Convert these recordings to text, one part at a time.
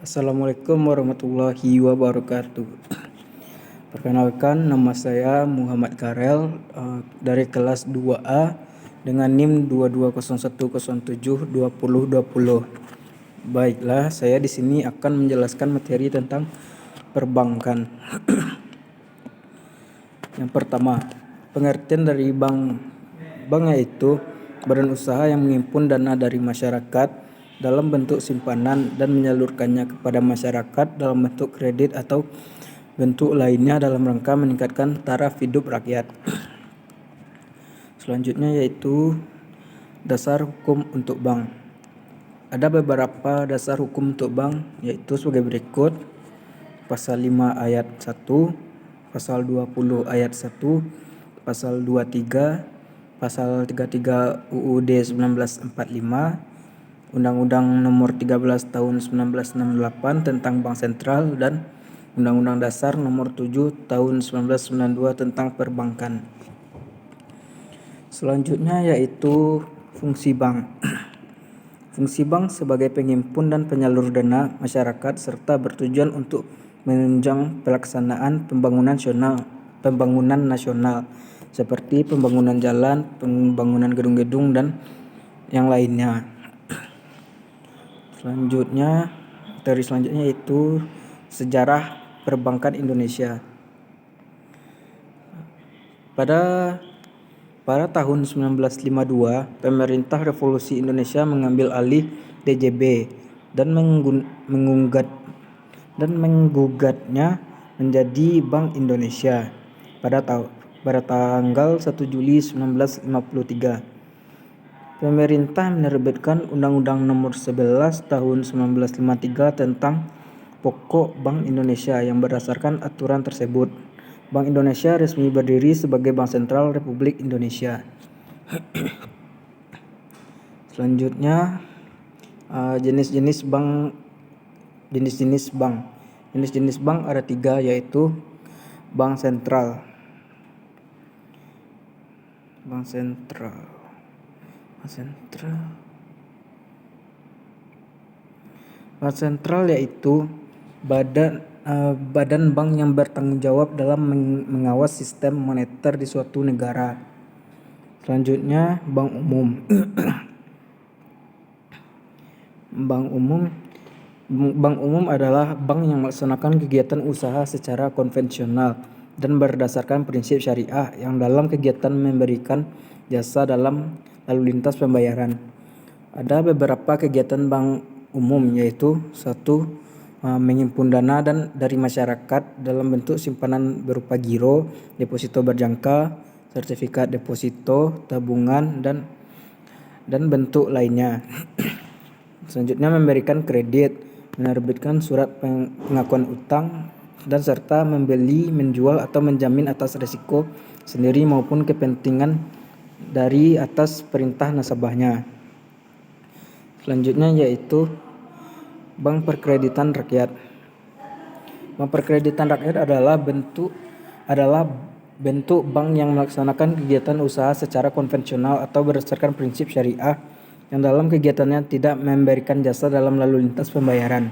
Assalamualaikum warahmatullahi wabarakatuh. Perkenalkan, nama saya Muhammad Karel dari kelas 2A dengan NIM 2201072020. Baiklah, saya di sini akan menjelaskan materi tentang perbankan. Yang pertama, pengertian dari bank. Bank yaitu badan usaha yang menghimpun dana dari masyarakat dalam bentuk simpanan dan menyalurkannya kepada masyarakat dalam bentuk kredit atau bentuk lainnya dalam rangka meningkatkan taraf hidup rakyat. Selanjutnya yaitu dasar hukum untuk bank. Ada beberapa dasar hukum untuk bank, yaitu sebagai berikut: Pasal 5 ayat 1, Pasal 20 ayat 1, Pasal 23, Pasal 33 UUD 1945, Undang-Undang Nomor 13 Tahun 1968 tentang Bank Sentral, dan Undang-Undang Dasar Nomor 7 Tahun 1992 tentang Perbankan. Selanjutnya yaitu fungsi bank. Fungsi bank sebagai penghimpun dan penyalur dana masyarakat serta bertujuan untuk menunjang pelaksanaan pembangunan nasional seperti pembangunan jalan, pembangunan gedung-gedung, dan yang lainnya. Selanjutnya yaitu sejarah perbankan Indonesia. Pada tahun 1952, pemerintah Revolusi Indonesia mengambil alih DJB dan menggugatnya menjadi Bank Indonesia pada tanggal 1 Juli 1953. Pemerintah menerbitkan Undang-Undang Nomor 11 Tahun 1953 tentang Pokok Bank Indonesia yang berdasarkan aturan tersebut, Bank Indonesia resmi berdiri sebagai Bank Sentral Republik Indonesia. Selanjutnya, jenis-jenis bank. Jenis-jenis bank ada 3, yaitu Bank Sentral. Bank sentral yaitu badan bank yang bertanggung jawab dalam mengawas sistem moneter di suatu negara. Selanjutnya, bank umum. Bank umum adalah bank yang melaksanakan kegiatan usaha secara konvensional dan berdasarkan prinsip syariah yang dalam kegiatan memberikan jasa dalam lalu lintas pembayaran. Ada beberapa kegiatan bank umum, yaitu 1. Menghimpun dana dari masyarakat dalam bentuk simpanan berupa giro, deposito berjangka, sertifikat deposito, tabungan, dan bentuk lainnya. Selanjutnya, memberikan kredit, menerbitkan surat pengakuan utang, dan serta membeli, menjual, atau menjamin atas risiko sendiri maupun kepentingan dari atas perintah nasabahnya. Selanjutnya yaitu Bank Perkreditan Rakyat. Bank Perkreditan Rakyat adalah bentuk bank yang melaksanakan kegiatan usaha secara konvensional atau berdasarkan prinsip syariah yang dalam kegiatannya tidak memberikan jasa dalam lalu lintas pembayaran.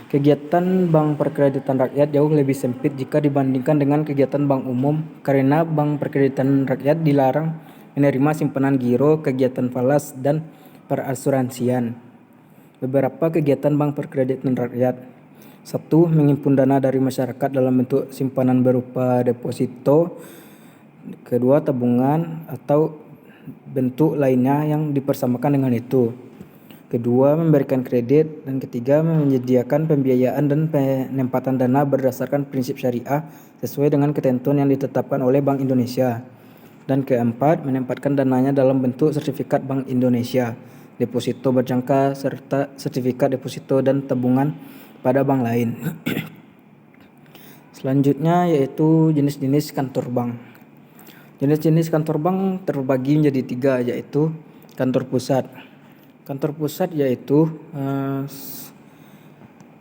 Kegiatan Bank Perkreditan Rakyat jauh lebih sempit jika dibandingkan dengan kegiatan bank umum, karena Bank Perkreditan Rakyat dilarang menerima simpanan giro, kegiatan falas, dan perasuransian. Beberapa kegiatan Bank Perkreditan Rakyat: 1. Menghimpun dana dari masyarakat dalam bentuk simpanan berupa deposito. 2. Tabungan atau bentuk lainnya yang dipersamakan dengan itu. 2. Memberikan kredit. Dan 3. Menyediakan pembiayaan dan penempatan dana berdasarkan prinsip syariah sesuai dengan ketentuan yang ditetapkan oleh Bank Indonesia. Dan 4. Menempatkan dananya dalam bentuk sertifikat Bank Indonesia, deposito berjangka, serta sertifikat deposito dan tabungan pada bank lain. Selanjutnya yaitu jenis-jenis kantor bank. Jenis-jenis kantor bank terbagi menjadi 3, yaitu kantor pusat. Kantor pusat yaitu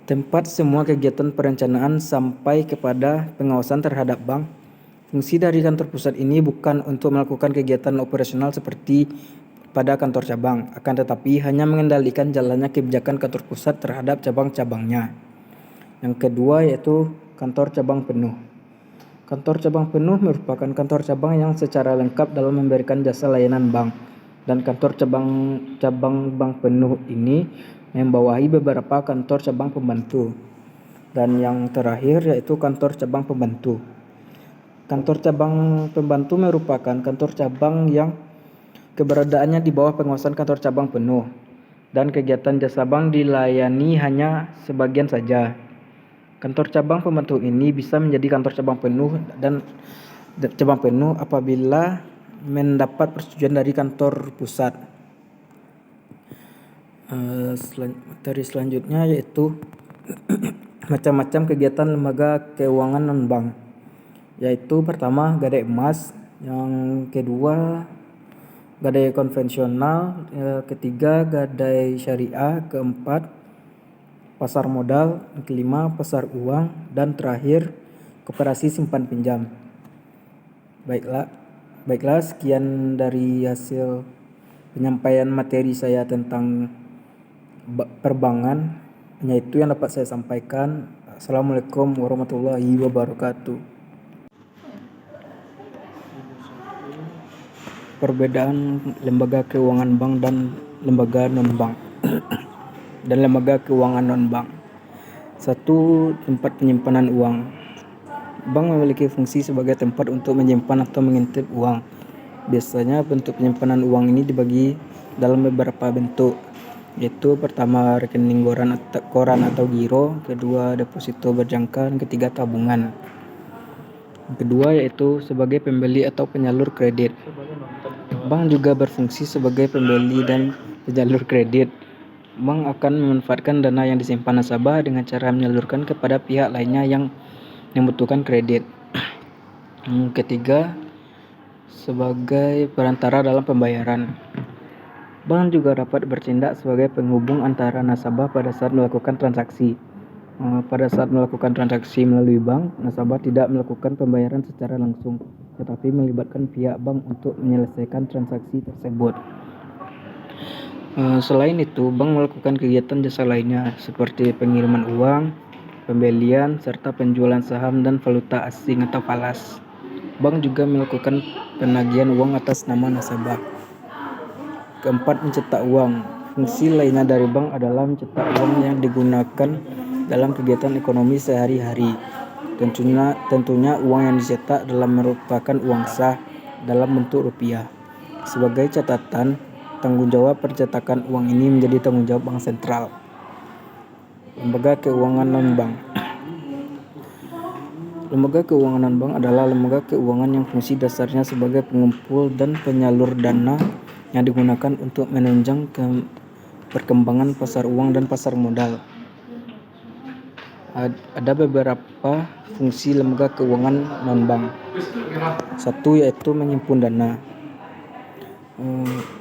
tempat semua kegiatan perencanaan sampai kepada pengawasan terhadap bank. Fungsi dari kantor pusat ini bukan untuk melakukan kegiatan operasional seperti pada kantor cabang, akan tetapi hanya mengendalikan jalannya kebijakan kantor pusat terhadap cabang-cabangnya. Yang kedua yaitu kantor cabang penuh. Kantor cabang penuh merupakan kantor cabang yang secara lengkap dalam memberikan jasa layanan bank. Dan kantor cabang bank penuh ini membawahi beberapa kantor cabang pembantu. Dan yang terakhir yaitu kantor cabang pembantu. Kantor cabang pembantu merupakan kantor cabang yang keberadaannya di bawah penguasaan kantor cabang penuh, dan kegiatan jasa bank dilayani hanya sebagian saja. Kantor cabang pembantu ini bisa menjadi kantor cabang penuh dan cabang penuh apabila mendapat persetujuan dari kantor pusat. Materi selanjutnya yaitu macam-macam kegiatan lembaga keuangan non-bank, yaitu pertama gadai emas, yang kedua gadai konvensional, ketiga gadai syariah, keempat pasar modal, kelima pasar uang, dan terakhir koperasi simpan pinjam. Baiklah, sekian dari hasil penyampaian materi saya tentang perbankan, yaitu yang dapat saya sampaikan. Assalamualaikum warahmatullahi wabarakatuh. Perbedaan lembaga keuangan bank dan lembaga non-bank dan lembaga keuangan non-bank. 1. Tempat penyimpanan uang. Bank memiliki fungsi sebagai tempat untuk menyimpan atau mengintip uang. Biasanya bentuk penyimpanan uang ini dibagi dalam beberapa bentuk, yaitu pertama rekening koran atau giro, kedua deposito berjangka, dan ketiga tabungan. Yang kedua yaitu sebagai pembeli atau penyalur kredit. Bank juga berfungsi sebagai pembeli dan penyalur kredit. Bank akan memanfaatkan dana yang disimpan nasabah dengan cara menyalurkan kepada pihak lainnya yang membutuhkan kredit. Yang ketiga, sebagai perantara dalam pembayaran. Bank juga dapat bertindak sebagai penghubung antara nasabah pada saat melakukan transaksi. Pada saat melakukan transaksi melalui bank, nasabah tidak melakukan pembayaran secara langsung, tetapi melibatkan pihak bank untuk menyelesaikan transaksi tersebut. Selain itu, bank melakukan kegiatan jasa lainnya seperti pengiriman uang, pembelian, serta penjualan saham dan valuta asing atau falas. Bank juga melakukan penagihan uang atas nama nasabah. Keempat, mencetak uang. Fungsi lainnya dari bank adalah mencetak uang yang digunakan dalam kegiatan ekonomi sehari-hari. Tentunya uang yang dicetak merupakan uang sah dalam bentuk rupiah. Sebagai catatan, tanggung jawab percetakan uang ini menjadi tanggung jawab bank sentral. Lembaga keuangan non-bank. Lembaga keuangan non-bank adalah lembaga keuangan yang fungsi dasarnya sebagai pengumpul dan penyalur dana yang digunakan untuk menunjang perkembangan pasar uang dan pasar modal. Ada beberapa fungsi lembaga keuangan non-bank. 1. Yaitu menghimpun dana.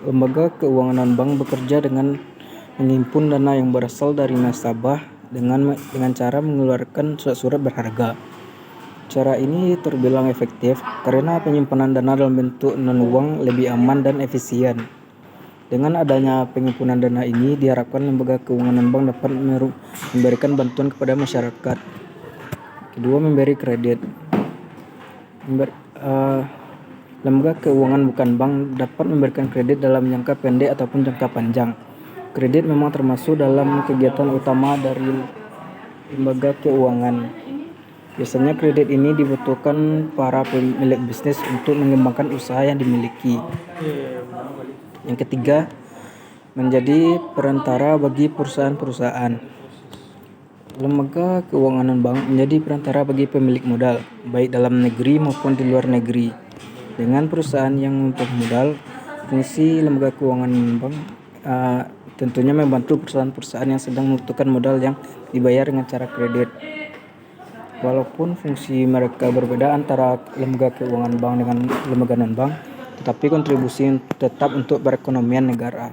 Lembaga keuangan non-bank bekerja dengan menghimpun dana yang berasal dari nasabah dengan cara mengeluarkan surat-surat berharga. Cara ini terbilang efektif karena penyimpanan dana dalam bentuk non-uang lebih aman dan efisien. Dengan adanya penghimpunan dana ini, diharapkan lembaga keuangan non-bank dapat memberikan bantuan kepada masyarakat. Kedua, memberi kredit. Lembaga keuangan bukan bank dapat memberikan kredit dalam jangka pendek ataupun jangka panjang. Kredit memang termasuk dalam kegiatan utama dari lembaga keuangan. Biasanya kredit ini dibutuhkan para pemilik bisnis untuk mengembangkan usaha yang dimiliki. Yang ketiga, menjadi perantara bagi perusahaan-perusahaan. Lembaga keuangan non-bank menjadi perantara bagi pemilik modal, baik dalam negeri maupun di luar negeri. Dengan perusahaan yang membutuhkan modal, fungsi lembaga keuangan non-bank tentunya membantu perusahaan-perusahaan yang sedang membutuhkan modal yang dibayar dengan cara kredit. Walaupun fungsi mereka berbeda antara lembaga keuangan bank dengan lembaga non-bank, tetapi kontribusi tetap untuk perekonomian negara.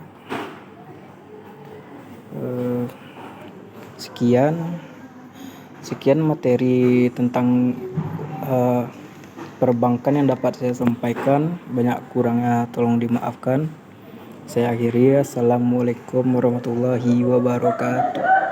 Sekian materi tentang perbankan yang dapat saya sampaikan. Banyak kurangnya tolong dimaafkan. Saya akhiri. Assalamualaikum warahmatullahi wabarakatuh.